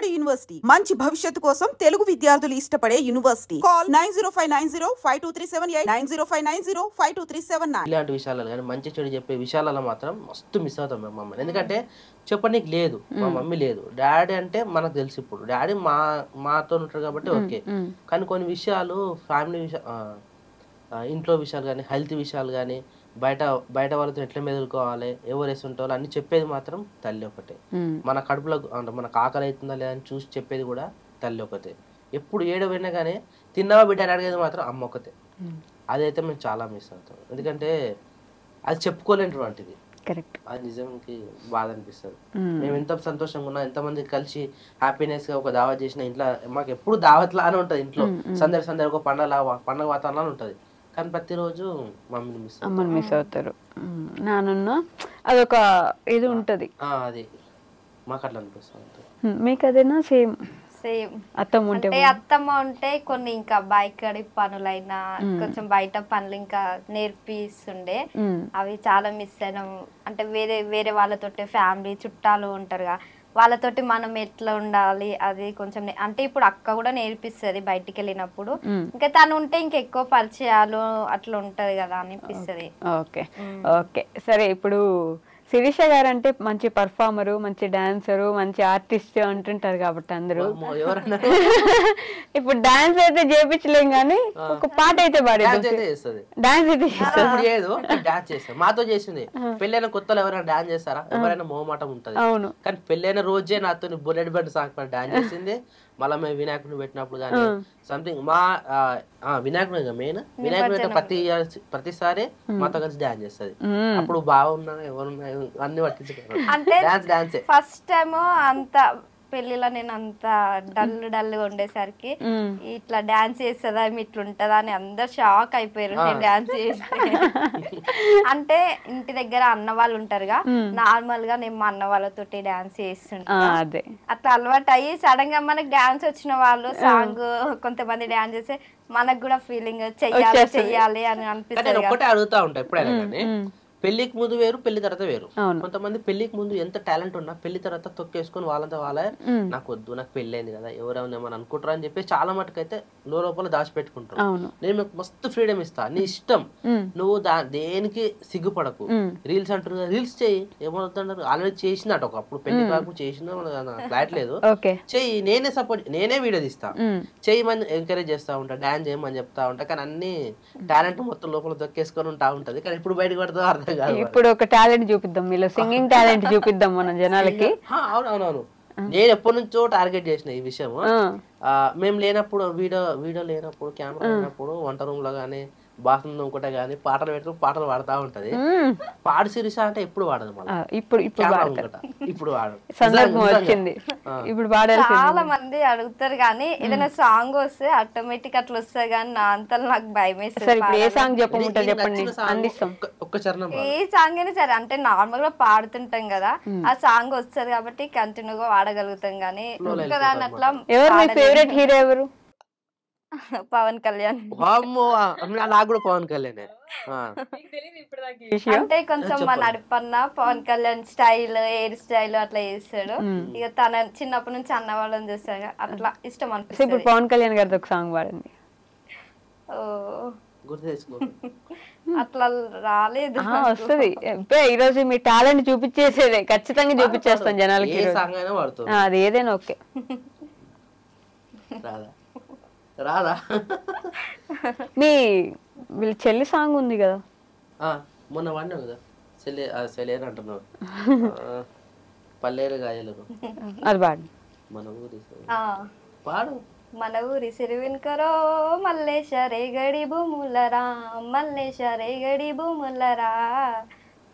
బాలబడి యూనివర్సిటీ మంచి భవిష్యత్తు కోసం తెలుగు విద్యార్థులు ఇష్టపడే యూనివర్సిటీ. కాల్ 9059052378 9059052379. ఇలాంటి విషయాలలో కానీ మంచి చెడు చెప్పే విషయాలలో మాత్రం మస్తు మిస్ అవుతాం మేము మమ్మల్ని. ఎందుకంటే చెప్పనీకి లేదు, మా మమ్మీ లేదు. డాడీ అంటే మనకు తెలుసు, ఇప్పుడు డాడీ మాతో ఉంటారు కాబట్టి ఓకే. కానీ కొన్ని విషయాలు ఫ్యామిలీ ఇంట్లో విషయాలు కానీ, హెల్త్ విషయాలు కానీ, బయట వాళ్ళతో ఎట్లా మెదులుకోవాలి, ఎవరు వేస్తుంటారో అన్ని చెప్పేది మాత్రం తల్లి ఒకటే. మన కడుపులో అంటే మనకు ఆకలి అవుతుందా లేదా అని చూసి చెప్పేది కూడా తల్లి ఒకతే. ఎప్పుడు ఏడవైనా కానీ తిన్నావా బిడ్డ అని అడిగేది మాత్రం అమ్మ ఒకతే. అదైతే మేము చాలా మిస్ అవుతాం. ఎందుకంటే అది చెప్పుకోలేనటువంటిది. అది నిజంకి బాధ అనిపిస్తుంది. మేము ఎంత సంతోషంగా ఉన్నా, ఎంతమంది కలిసి హ్యాపీనెస్ గా ఒక దావత్ చేసిన ఇంట్లో మాకు ఎప్పుడు దావత్ లానే ఉంటది. ఇంట్లో సందడి ఒక పండగ వాతావరణం ఉంటది. కానీ ప్రతిరోజు మమ్మీని మిస్ అవుతారు. నాన్న అదొక ఇది ఉంటది. అది మాకు అట్లా అనిపిస్తుంది. మీకు అదేనా? సేమ్ అత్తమ్మ ఉంటే కొన్ని ఇంకా బయకడి పనులైనా కొంచెం బయట పనులు ఇంకా నేర్పిస్తుండే. అవి చాలా మిస్ అయినాం. అంటే వేరే వాళ్ళతోటి ఫ్యామిలీ చుట్టాలు ఉంటారుగా, వాళ్ళతోటి మనం ఎట్లా ఉండాలి అది కొంచెం అంటే ఇప్పుడు అక్క కూడా నేర్పిస్తుంది బయటికి వెళ్ళినప్పుడు. ఇంకా తను ఉంటే ఇంకెక్కువ పరిచయాలు అట్లా ఉంటది కదా అనిపిస్తుంది. ఓకే ఓకే సరే. ఇప్పుడు శిరీష గారు అంటే మంచి పర్ఫార్మరు, మంచి డాన్సరు, మంచి ఆర్టిస్ట్ అంటుంటారు కాబట్టి అందరూ. ఇప్పుడు డాన్స్ అయితే చేపించలేం కానీ ఒక పాట అయితే డాన్స్ పాడేది. మాతో చేసింది. పెళ్ళైన కొత్తలో ఎవరైనా డాన్స్ చేస్తారా? ఎవరైనా మోమాటం ఉంటది. అవును. కానీ పెళ్ళైన రోజే నాతో బుల్లెట్ బండి సాంగ్ డాన్స్ చేసింది. మళ్ళీ మేము వినాయకుడిని పెట్టినప్పుడు కానీ సంథింగ్ మా వినాయకుడు మెయిన్ వినాయకుడు ప్రతిసారి మాతో కలిసి డాన్స్ చేస్తుంది. అప్పుడు బాగున్నా ఎవరున్నా అన్ని పట్టించుకుంటారు. అంటే ఫస్ట్ టైం అంత పెళ్లిలో నేను అంత డల్ గా ఉండేసరికి ఇట్లా డాన్స్ చేస్తుందా ఇట్లా ఉంటదా అని అందరు షాక్ అయిపోయారు నేను డాన్స్ చేస్తే. అంటే ఇంటి దగ్గర అన్న వాళ్ళు ఉంటారుగా, నార్మల్ గా నేను మా అన్న వాళ్ళతోటి డాన్స్ చేస్తుంటా. అట్లా అలవాటు అయ్యి సడన్ గా మనకి డాన్స్ వచ్చిన వాళ్ళు సాంగ్ కొంతమంది డాన్స్ చేస్తే మనకు కూడా ఫీలింగ్ చెయ్యాలి అని అనిపిస్తుంది. ఒకటే అడుగుతా ఉంటా ఎప్పుడైనా కానీ, పెళ్లికి ముందు వేరు, పెళ్లి తర్వాత వేరు. కొంతమంది పెళ్లికి ముందు ఎంత టాలెంట్ ఉన్నా పెళ్లి తర్వాత తొక్కేసుకొని వాళ్ళంతా వాళ్ళే నాకు వద్దు, నాకు పెళ్లి అయింది కదా ఎవరైనా ఏమని అనుకుంటారు అని చెప్పి చాలా మటుకు అయితే లోపల దాచిపెట్టుకుంటారు. నేను మీకు మస్తు ఫ్రీడమ్ ఇస్తా, నీ ఇష్టం, నువ్వు దేనికి సిగ్గుపడకు. రీల్స్ అంటారు, రీల్స్ చెయ్యి, ఏమవుతుంటారు ఆల్రెడీ చేసినట్టు ఒకప్పుడు పెళ్లి కాకుండా చేసిన ఫ్లాట్ లేదు, చెయ్యి, నేనే సపోర్ట్, నేనే వీడియో తీస్తా, చెయ్యమని ఎంకరేజ్ చేస్తా ఉంటా, డాన్స్ చేయమని చెప్తా ఉంటా. కానీ అన్ని టాలెంట్ మొత్తం లోపల తొక్కేసుకొని ఉంటా ఉంటది. కానీ ఇప్పుడు బయటకు పడుతుందో అర్థం. ఇప్పుడు ఒక టాలెంట్ చూపిద్దాం, మీలో సింగింగ్ టాలెంట్ చూపిద్దాం మన జనాలకి. అవునవునవును, నేను ఎప్పటి నుంచో టార్గెట్ చేసిన ఈ విషయం. మేము లేనప్పుడు వీడియో లేనప్పుడు, కెమెరా లేనప్పుడు వంట రూమ్ లో గానీ బాత్రూమ్ ఒకటే గానీ పాటలు పెట్టుకుని పాటలు పాడుతా ఉంటది. పాడు శిరీష అంటే ఎప్పుడు వాడదు, ఇప్పుడు వచ్చింది. ఇప్పుడు చాలా మంది అడుగుతారు కానీ ఏదైనా సాంగ్ వస్తే ఆటోమేటిక్ అట్లా వస్తుంది కానీ నా అంతా నాకు భయం వేస్తుంది. ఏ సాంగ్ చెప్పమంటారు చెప్పండి, అందిస్తాం. ఏ సాంగ్ అయినా సరే, అంటే నార్మల్ గా పాడుతుంటాం కదా, ఆ సాంగ్ వస్తుంది కాబట్టి కంటిన్యూగా వాడగలుగుతాం కానీ ఒక్కదాని అట్లా. ఎవరు మీ ఫేవరెట్ హీరో ఎవరు? పవన్ కళ్యాణ్. నాకు కూడా పవన్ కళ్యాణ్. అంటే కొంచెం మా నడిపన్న Pawan Kalyan style, hair style అట్లా చేస్తాడు. ఇక తన చిన్నప్పటి నుంచి అన్న వాళ్ళని చూస్తాడు, అట్లా ఇష్టం అనిపిస్తుంది. ఇప్పుడు పవన్ కళ్యాణ్ గారితో ఒక సాంగ్ పాడండి. అట్లా రాలేదు, వస్తుంది. ఈ రోజు మీ టాలెంట్ చూపించేసేదే, ఖచ్చితంగా చూపించేస్తాం జనాలకి. అది ఏదైనా ఓకే. రాదా? మీ వీళ్ళ చెల్లి సాంగ్ ఉంది కదా, మొన్న వాడినావు కదా, సెలేరు అంటున్నావు, పల్లేరు గాయలు, అది పాడు. మన ఊరి పాడు. మన ఊరి సిరివిన్కరో మల్లేశ రేగడి భూములరా, మల్లేశ రేగడి భూములరా,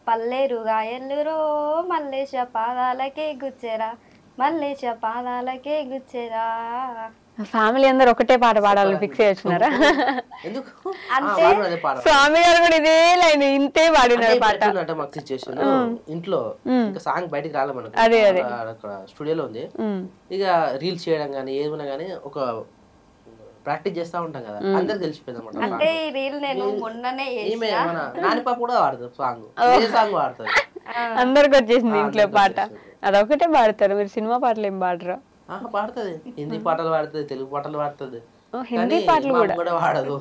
పల్లేరు గాయలురో మల్లేశ పాదాలకే గుచ్చెరా, మల్లేశ పాదాలకే గుచ్చెరా. ఫ్యామిలీ అందరు ఒకటే పాట పాడాలని ఫిక్స్ చేసుకున్నారా? స్వామి గారు కూడా ఇదే లైన్ ఇంతే పాడినారు పాట. ఇంట్లో ఇంకా సాంగ్ బయటికి రాలే మనకు, అదే అదే అక్కడ స్టూడియోలో ఉంది. ఇక రీల్స్ చేయడం గానీ ఏమైనా గానీ ఒక ప్రాక్టీస్ చేస్తా ఉంటాం కదా, అందరికి తెలిసిపోయింది అనమాట. అంటే ఈ రీల్ నేను మొన్ననే ఈమె మన నానిపాప కూడా వాడుతుంది సాంగ్, ఏ సాంగ్ వాడుతుంది, అందరికి వచ్చేసింది ఇంట్లో పాట. అదొకటే పాడతారు మీరు, సినిమా పాటలు ఏం పాడరా? పాడుతుంది, హిందీ పాటలు పాడుతుంది, తెలుగు పాటలు పాడుతుంది, హిందీ పాటలు కూడా వాడదు.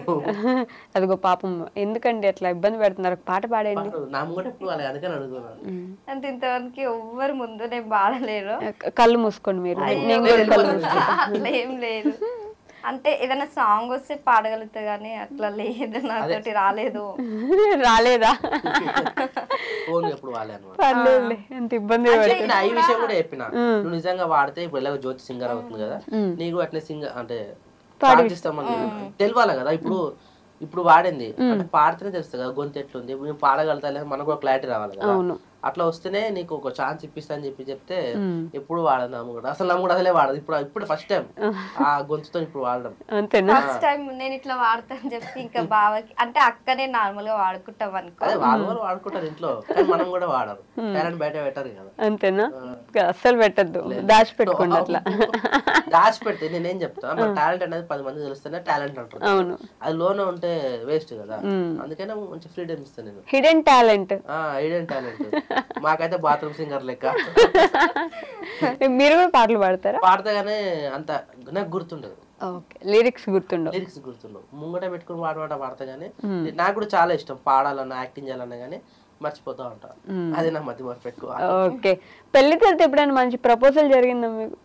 అదిగో పాపం ఎందుకండి అట్లా ఇబ్బంది పెడుతున్నారు, పాట పాడండి. నామ కూడా ఎప్పుడు వాళ్ళకి అందుకని అడుగుతున్నాను. అంటే ఇంతవరకు ఎవ్వరు ముందు నేను పాడలేరు. కళ్ళు మూసుకోండి మీరు, నేను కూడా కళ్ళు మూసుకుంటా. అట్లా ఏం లేదు, అంటే ఏదైనా సాంగ్ వస్తే పాడగలుగుతా గానీ అట్లా లేదు, నాతోటి రాలేదు. రాలేదా? ఫోన్ ఎప్పుడు వాలే అనమాట. పర్లేదులే, ఎంత ఇబ్బంది ఈ విషయం కూడా చెప్పిన, నువ్వు నిజంగా వాడితే ఇప్పుడు ఎలాగో జ్యోతి సింగర్ అవుతుంది కదా, నీకు అట్లే సింగర్ అంటే పాడిస్తామని తెలియాలి కదా. ఇప్పుడు వాడింది అంటే పాడితేనే తెలుస్తుంది కదా గొంతు ఎట్లుంది, మేము పాడగలుగుతా లేదా మనకు కూడా క్లారిటీ రావాలి కదా. అట్లా వస్తేనే నీకు ఒక ఛాన్స్ ఇప్పిస్తా అని చెప్తే ఎప్పుడు వాడదు నమ్ము కూడా, అసలు నమ్ము కూడా అసలే వాడదు. ఇప్పుడు ఫస్ట్ టైం ఆ గొంతుతో ఇప్పుడు వాడడం. ఫస్ట్ టైం నేను ఇట్లా వాడతాను చెప్పి ఇంకా బావకి అంటే అక్కనే నార్మల్ గా వాడుకుంటాం అనుకో. అదే వాళ్ళు వాడుకుంటారు ఇంట్లో, కానీ మనం కూడా వాడరు, టాలెంట్ బయట పెట్టారు కదా. అంతేనా? అస్సలు పెట్టద్దు, దాచిపెట్టుకోండి. అట్లా దాచిపెడితే నేనేం చెప్తా, టాలెంట్ అనేది 10 మంది తెలుస్తేనే టాలెంట్ అంటారు. అవును, అది లోన ఉంటే వేస్ట్ కదా, అందుకనే మంచి ఫ్రీడమ్ ఇస్తాను నేను. Hidden talent, hidden talent. మాకైతే బాత్రూమ్ సింగర్ లెక్క. మీరు కూడా పాటలు పాడతారా? పాడతా గానీ అంత నాకు గుర్తుండదు, లిరిక్స్ గుర్తుండవు. లిరిక్స్ గుర్తుండవు, ముంగట పెట్టుకుని పాడతా గానీ నాకు కూడా చాలా ఇష్టం పాడాలన్నా యాక్టింగ్ చేయాలన్నా గానీ మర్చిపోతా ఉంటా, అది నా మధ్య మర్చి పెట్టుకో. ఓకే, పెళ్లి తర్వాత ఎప్పుడైనా మంచి ప్రపోజల్ జరిగిందా మీకు?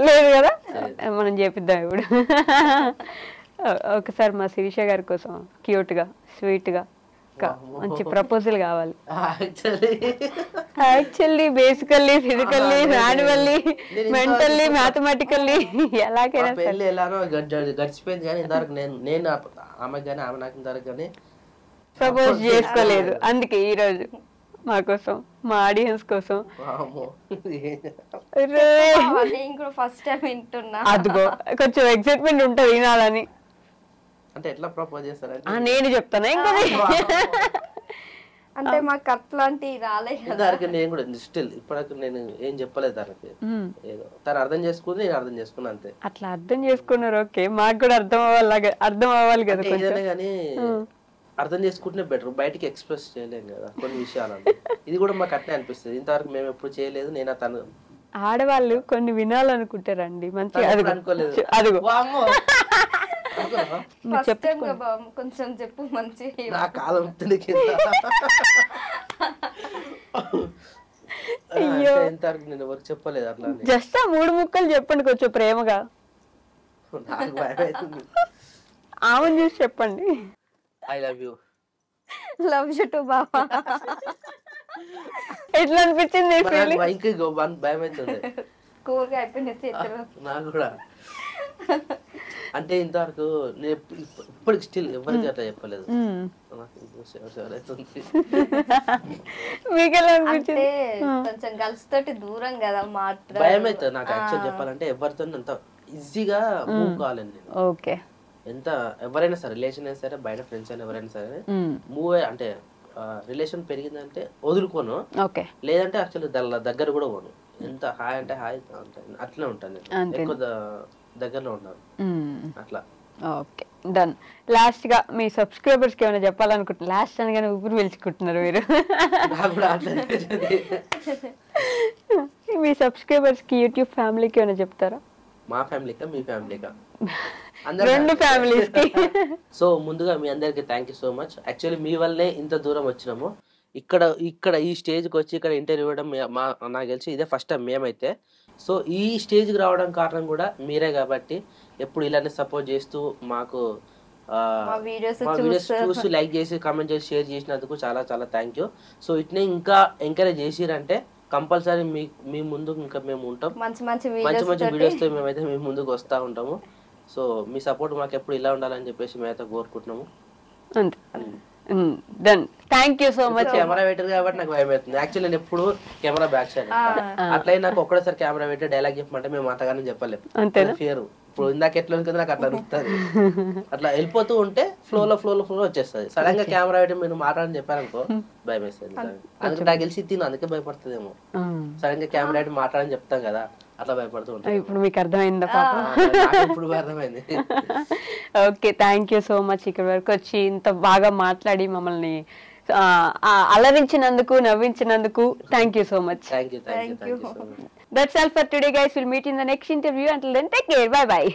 లేదు కదా, మనం చేపిద్దాం ఇప్పుడు. ఒకసారి మా శిరీష గారి కోసం క్యూట్ గా స్వీట్ గా మంచి ప్రపోజల్ కావాలి. Actually basically physically manually mentally mathematically ఎలాగైనా పెళ్లి ఎలానో గడిచిపోయింది కానీ ఇంతవరకు నేను ఆమెకు కానీ ఆమె నాకు ఇంతవరకు కానీ ప్రపోజ్ చేసుకోలేదు. అందుకే ఈ రోజు మా కోసం, మా ఆడియన్స్ కోసం ఫస్ట్ టైం వింటున్నా, అదిగో కొంచెం ఎక్సైట్మెంట్ ఉంటది వినాలని. అంటే ఎట్లా ప్రపోజ్ చేస్తారంటే నేను చెప్తాను ఇంకా. అంటే మాకు అట్లాంటి రాలేదు. నేను కూడా స్టిల్ ఇప్పటికి నేను ఏం చెప్పలేదు తనకి, ఏదో తను అర్థం చేసుకుంది, నేను అర్థం చేసుకున్నా అంతే. అట్లా అర్థం చేసుకున్నారు, ఓకే. మాకు కూడా అర్థం అవ్వాలి కదా. ఏదైనా కానీ అర్థం చేసుకుంటే బెటర్, బయటికి ఎక్స్ప్రెస్ చేయలేం కదా కొన్ని విషయాలు. ఇది కూడా మాకు అట్నే అనిపిస్తుంది, ఇంతవరకు మేము ఎప్పుడు చేయలేదు. నేను తను ఆడవాళ్ళు కొన్ని వినాలనుకుంటారండి, మంచిగా అనుకోలేదు. అదిగో కొంచెం చెప్పు మంచి నా కాలం ఇంతవరకు నేను ఎవరికి చెప్పలేదు అట్లా. జస్ట్ 3 ముక్కలు చెప్పండి కొంచెం ప్రేమగా. నాకు భయం అవుతుంది. ఆమెను చూసి చెప్పండి. I love you. Love you too బాబా. ఎట్లా అనిపించింది? భయం అవుతుంది. కూరగా అయిపోయింది నాకు కూడా. అంటే ఇంతవరకు ఇప్పటికి స్టిల్ ఎవరికి అట్లా చెప్పలేదు. కొంచెం గర్ల్స్ తోటి దూరం కదా మాట్లాడ భయం అవుతుంది నాకు. యాక్చువల్ చెప్పాలంటే ఎవరితో అంత ఈజీగా మూవ్ కావాలని నేను. ఓకే, ఎంత ఎవరైనా సరే, రిలేషన్ అయినా సరే, బయట ఫ్రెండ్స్ అయినా ఎవరైనా సరే మూవ్ అంటే రిలేషన్ పెరిగిందంటే వదులుకోను, లేదంటే యాక్చువల్లీ దగ్గర కూడా పోను. ఎంత హాయ్ అంటే హాయ్ అట్లనే ఉంటాను నేను, ఎక్కువ దగ్గరలో ఉంటాను అట్లా. Okay, done. లాస్ట్ గా మీ సబ్స్క్రైబర్స్ కి ఏమైనా చెప్పాలనుకుంటున్నారు? లాస్ట్ అనగానే ఊపిరి పీల్చుకుంటున్నారు మీరు. మీ సబ్స్క్రైబర్స్ కి, యూట్యూబ్ ఫ్యామిలీకి ఏమైనా చెప్తారా? మా ఫ్యామిలీకా మీ ఫ్యామిలీకా? రెండు ఫ్యామిలీస్ కి. సో ముందుగా మీ అందరికి thank you so much. Actually మీ వల్లే ఇంత దూరం వచ్చినాము. ఇక్కడ ఈ స్టేజ్కి వచ్చి ఇక్కడ ఇంటర్వ్యూ ఇవ్వడం నాకు తెలిసి ఇదే ఫస్ట్ టైం మేమైతే. సో ఈ స్టేజ్కి రావడం కారణం కూడా మీరే కాబట్టి ఎప్పుడు ఇలానే సపోర్ట్ చేస్తూ మాకు మా వీడియోస్ చూసి లైక్ చేసి కామెంట్ చేసి షేర్ చేసినందుకు చాలా చాలా థ్యాంక్ యూ. సో ఇట్నే ఇంకా ఎంకరేజ్ చేసిరంటే కంపల్సరీ మీ ముందుకు ఇంకా మేము ఉంటాం. మంచి మంచి వీడియోస్తో మేమైతే మీ ముందుకు వస్తూ ఉంటాము. సో మీ సపోర్ట్ మాకు ఎప్పుడు ఇలా ఉండాలని చెప్పేసి మేమైతే కోరుకుంటున్నాము. Done, thank you so much. Camera పెట్టారు కాబట్టి నాకు భయం అవుతుంది. యాక్చువల్లీ నేను ఎప్పుడు కెమెరా బ్యాక్ సైడ్ అట్లా నాకు ఒక్కడేసారి కెమెరా పెట్టి డైలాగ్ చెప్పమంటే మేము అంతగానే చెప్పలేము. ఫియర్ ఇప్పుడు ఇందాక ఎట్లా ఉంటుంది నాకు అట్లా అనిపిస్తుంది. అట్లా వెళ్ళిపోతూ ఉంటే ఫ్లో వచ్చేస్తుంది. సడన్ గా కెమెరా పెట్టి మీరు మాట్లాడని చెప్పారనుకో భయం వేస్తుంది. అందుకే నాకు తెలిసి తిను అందుకే భయపడుతుందేమో. సడన్ గా కెమెరా పెట్టి మాట్లాడని చెప్తాం కదా, అట్లా భయపడుతూ ఉంటాం. ఇప్పుడు మీకు అర్థమైందా పాపం? ఇప్పుడు అర్థమైంది. Okay, thank you so much. ఇక్కడ వరకు వచ్చి ఇంత బాగా మాట్లాడి మమ్మల్ని అలరించినందుకు, నవ్వించినందుకు thank you so much. Thank you. That's all for today, guys. We'll meet in the next interview. Until then, take care. Bye bye.